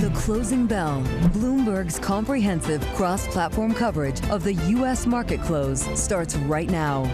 The Closing Bell, Bloomberg's comprehensive cross-platform coverage of the U.S. market close starts right now.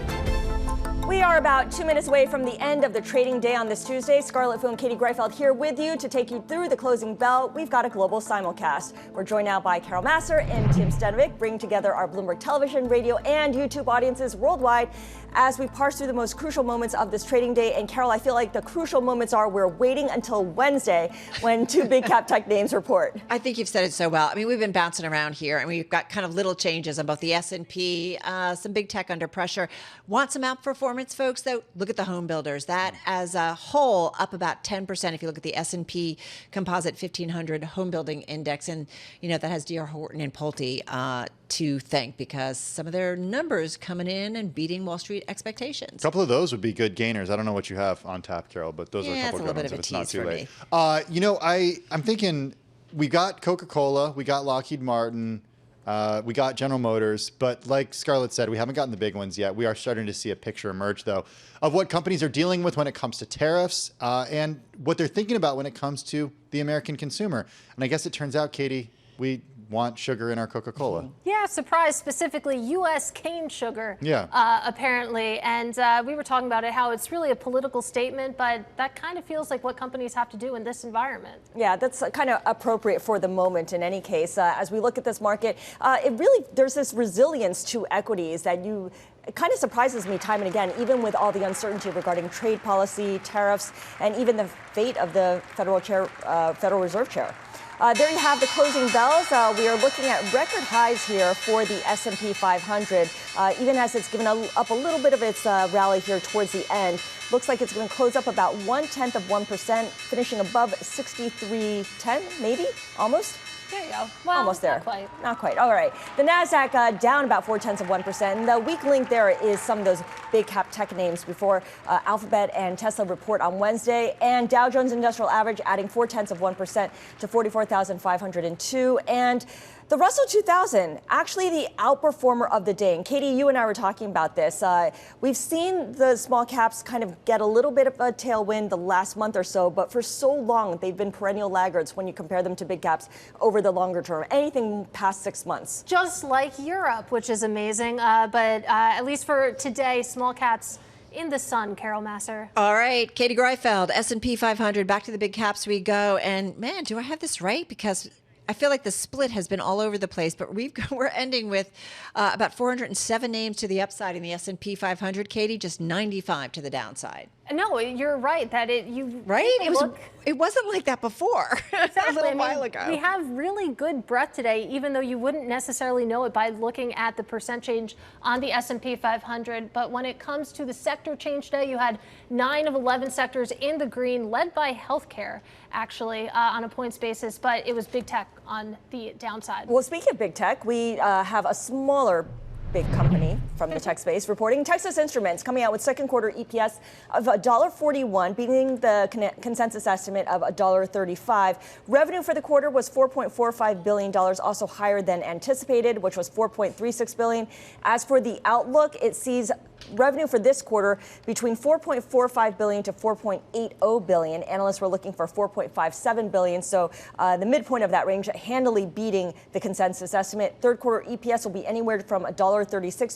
We are about 2 minutes away from the end of the trading day on this Tuesday. Scarlet Fu and Katie Greifeld here with you to take you through the closing bell. We've got a global simulcast. We're joined now by Massar and Tim Stenovec, bringing together our Bloomberg Television, radio, and YouTube audiences worldwide as we parse through the most crucial moments of this trading day. And Carol, I feel like the crucial moments are we're waiting until Wednesday when two big cap tech names report. I think you've said it so well. I mean, we've been bouncing around here, and we've got kind of little changes on both the S&P, some big tech under pressure. Want some outperformance, folks, though? Look at the home builders. That as a whole up about 10% if you look at the S&P Composite 1500 home building index. And, you know, that has D.R. Horton and Pulte to thank because some of their numbers coming in and beating Wall Street expectations. A couple of those would be good gainers. I don't know what you have on tap, Carol, but those are a couple of good ones if it's not too late. You know, I'm thinking we got Coca-Cola, we got Lockheed Martin, we got General Motors, but like Scarlett said, we haven't gotten the big ones yet. We are starting to see a picture emerge, though, of what companies are dealing with when it comes to tariffs and what they're thinking about when it comes to the American consumer. And I guess it turns out, Katie, we want sugar in our Coca-Cola. Yeah, surprise, specifically U.S. cane sugar, apparently. And we were talking about it, how it's really a political statement, but that kind of feels like what companies have to do in this environment. Yeah, that's kind of appropriate for the moment in any case. As we look at this market, there's this resilience to equities that it kind of surprises me time and again, even with all the uncertainty regarding trade policy, tariffs, and even the fate of the Federal Reserve Chair. There you have the closing bells. We are looking at record highs here for the S&P 500, even as it's given up a little bit of its rally here towards the end. Looks like it's going to close up about 0.1%, finishing above 63.10, maybe, almost. There you go. Well, almost there. Not quite. Not quite. All right. The NASDAQ down about 0.4%. And the weak link there is some of those big cap tech names before Alphabet and Tesla report on Wednesday. And Dow Jones Industrial Average adding 0.4% to 44,502. And the Russell 2000, actually the outperformer of the day. And Katie, you and I were talking about this. We've seen the small caps kind of get a little bit of a tailwind the last month or so, but for so long, they've been perennial laggards when you compare them to big caps over the longer term, anything past 6 months. Just like Europe, which is amazing. But at least for today, small caps in the sun, Carol Massar. All right, Katie Greifeld, S&P 500, back to the big caps we go. And man, do I have this right? Because I feel like the split has been all over the place, but we're ending with about 407 names to the upside in the S&P 500. Katie, just 95 to the downside. No, you're right that it wasn't like that before. Exactly. A little while ago. We have really good breadth today, even though you wouldn't necessarily know it by looking at the percent change on the S&P 500. But when it comes to the sector change today, you had 9 of 11 sectors in the green, led by healthcare, actually, on a points basis. But it was big tech on the downside. Well, speaking of big tech, we have a smaller big company from the tech space reporting. Texas Instruments coming out with second quarter EPS of $1.41, beating the consensus estimate of $1.35. Revenue for the quarter was $4.45 billion, also higher than anticipated, which was $4.36 billion. As for the outlook, it sees revenue for this quarter between $4.45 billion to $4.80 billion. Analysts were looking for $4.57 billion, so the midpoint of that range handily beating the consensus estimate. Third quarter EPS will be anywhere from $1.36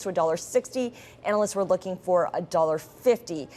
to $1.60. Analysts were looking for $1.50.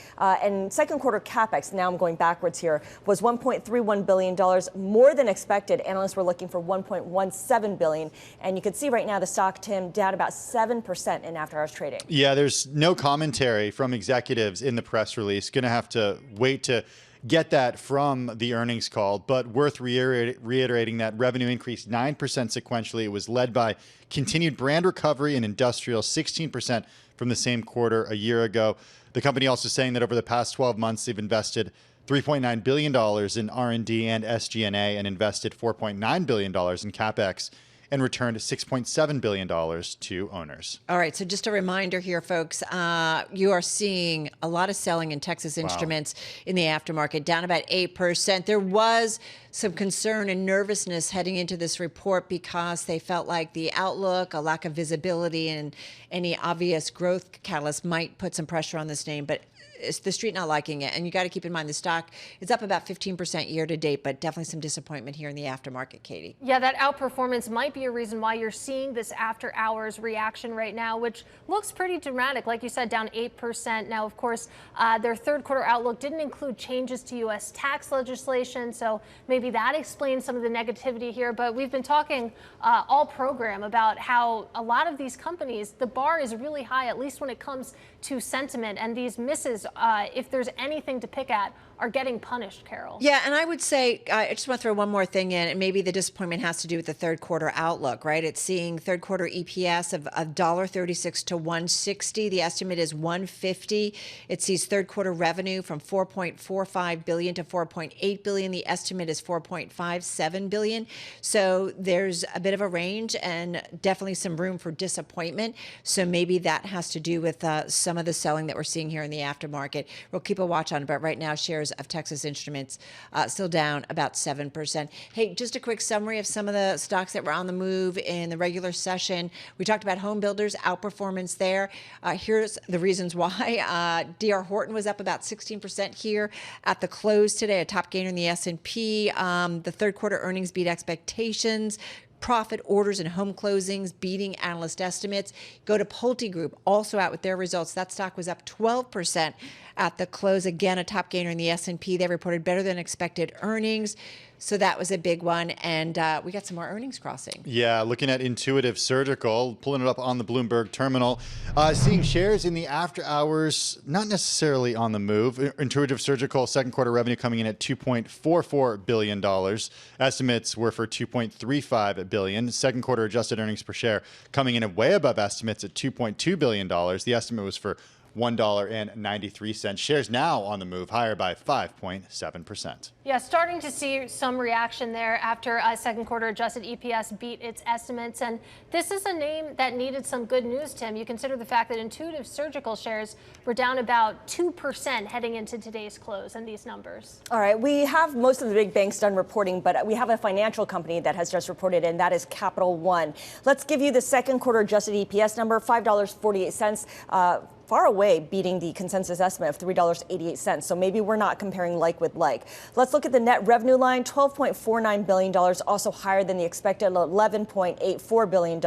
And second quarter CapEx, now I'm going backwards here, was $1.31 billion, more than expected. Analysts were looking for $1.17 billion. And you can see right now the stock, Tim, down about 7% in after-hours trading. Yeah, there's no commentary from executives in the press release. Going to have to wait to get that from the earnings call, but worth reiterating that revenue increased 9% sequentially. It was led by continued brand recovery in industrial, 16% from the same quarter a year ago. The company also saying that over the past 12 months, they've invested $3.9 billion in R&D and SG&A and invested $4.9 billion in CapEx and returned $6.7 billion to owners. All right, so just a reminder here, folks, you are seeing a lot of selling in Texas Instruments in the aftermarket, down about 8%. There was some concern and nervousness heading into this report because they felt like the outlook, a lack of visibility, and any obvious growth catalyst might put some pressure on this name. But it's the street not liking it. And you got to keep in mind the stock is up about 15% year to date, but definitely some disappointment here in the aftermarket, Katie. Yeah, that outperformance might be a reason why you're seeing this after hours reaction right now, which looks pretty dramatic. Like you said, down 8%. Now, of course, their third quarter outlook didn't include changes to U.S. tax legislation, so maybe that explains some of the negativity here. But we've been talking all program about how a lot of these companies, the bar is really high, at least when it comes to sentiment, and these misses, if there's anything to pick at, are getting punished, Carol. Yeah, and I would say, I just want to throw one more thing in, and maybe the disappointment has to do with the third quarter outlook, right? It's seeing third quarter EPS of $1.36 to $1.60. The estimate is $1.50. It sees third quarter revenue from $4.45 billion to $4.8 billion. The estimate is $4.57 billion. So there's a bit of a range and definitely some room for disappointment. So maybe that has to do with some of the selling that we're seeing here in the aftermarket. We'll keep a watch on it, but right now shares of Texas Instruments still down about 7%. Hey, just a quick summary of some of the stocks that were on the move in the regular session. We talked about Homebuilders, outperformance there. Here's the reasons why. D.R. Horton was up about 16% here at the close today, a top gainer in the S&P. The third quarter earnings beat expectations. Profit orders and home closings beating analyst estimates. Go to PulteGroup, also out with their results. That stock was up 12% at the close. Again, a top gainer in the S&P. They reported better than expected earnings. So that was a big one. And we got some more earnings crossing. Yeah, looking at Intuitive Surgical, pulling it up on the Bloomberg terminal, seeing shares in the after hours, not necessarily on the move. Intuitive Surgical second quarter revenue coming in at $2.44 billion. Estimates were for $2.35 billion. Second quarter adjusted earnings per share coming in at way above estimates at $2.2 billion. The estimate was for $1.93. Shares now on the move, higher by 5.7%. Yeah, starting to see some reaction there after second quarter adjusted EPS beat its estimates. And this is a name that needed some good news, Tim. You consider the fact that Intuitive Surgical shares were down about 2% heading into today's close and these numbers. All right, we have most of the big banks done reporting, but we have a financial company that has just reported, and that is Capital One. Let's give you the second quarter adjusted EPS number, $5.48. Far away beating the consensus estimate of $3.88. So maybe we're not comparing like with like. Let's look at the net revenue line, $12.49 billion, also higher than the expected $11.84 billion.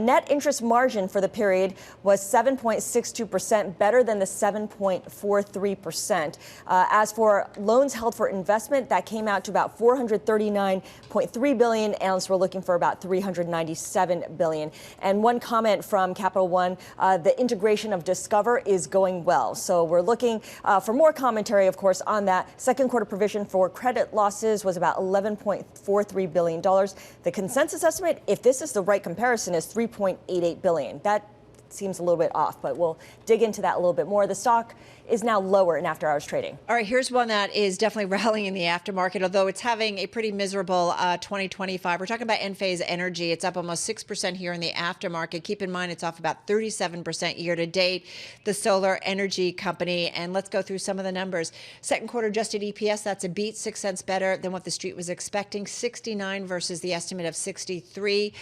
Net interest margin for the period was 7.62%, better than the 7.43%. As for loans held for investment, that came out to about $439.3 billion. Analysts were looking for about $397 billion. And one comment from Capital One, the integration of Discover is going well. So we're looking for more commentary, of course, on that. Second quarter provision for credit losses was about $11.43 billion. The consensus estimate, if this is the right comparison, is $3.88 billion. That seems a little bit off, but we'll dig into that a little bit more. The stock is now lower in after-hours trading. All right, here's one that is definitely rallying in the aftermarket, although it's having a pretty miserable 2025. We're talking about Enphase Energy. It's up almost 6% here in the aftermarket. Keep in mind, it's off about 37% year to date, the solar energy company. And let's go through some of the numbers. Second quarter adjusted EPS, that's a beat, 6 cents better than what the street was expecting, 69 versus the estimate of 63.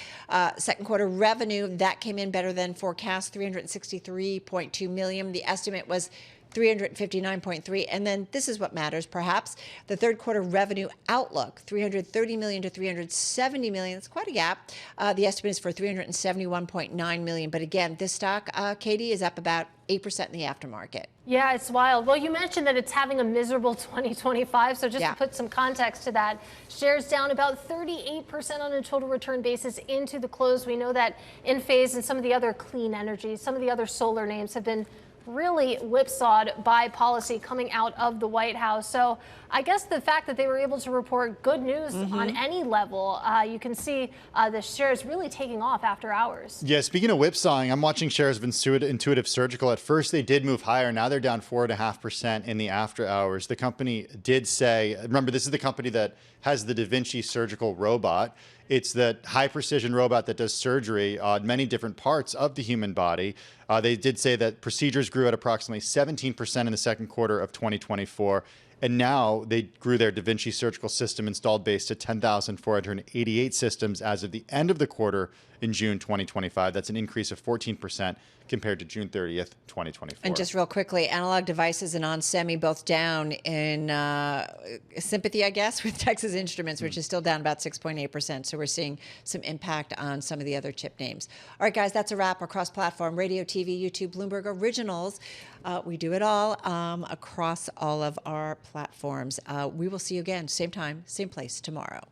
Second quarter revenue, that came in better than forecast, $363.2 million. The estimate was $359.3. And then this is what matters, perhaps. The third quarter revenue outlook, $330 million to $370 million. It's quite a gap. The estimate is for $371.9 million. But again, this stock, Katie, is up about 8% in the aftermarket. Yeah, it's wild. Well, you mentioned that it's having a miserable 2025. So just to put some context to that, shares down about 38% on a total return basis into the close. We know that Enphase and some of the other clean energies, some of the other solar names have been really whipsawed by policy coming out of the White House. So I guess the fact that they were able to report good news on any level, you can see the shares really taking off after hours. Yeah, speaking of whipsawing, I'm watching shares of Intuitive Surgical. At first, they did move higher. Now they're down 4.5% in the after hours. The company did say, remember, this is the company that has the Da Vinci surgical robot. It's that high precision robot that does surgery on many different parts of the human body. They did say that procedures grew at approximately 17% in the second quarter of 2024. And now they grew their Da Vinci surgical system installed base to 10,488 systems as of the end of the quarter in June 2025. That's an increase of 14% compared to June 30th, 2024. And just real quickly, analog devices and on-semi both down in sympathy, I guess, with Texas Instruments, which is still down about 6.8%. So we're seeing some impact on some of the other chip names. All right, guys, that's a wrap. Our cross-platform, radio, TV, YouTube, Bloomberg Originals. We do it all across all of our platforms. We will see you again, same time, same place tomorrow.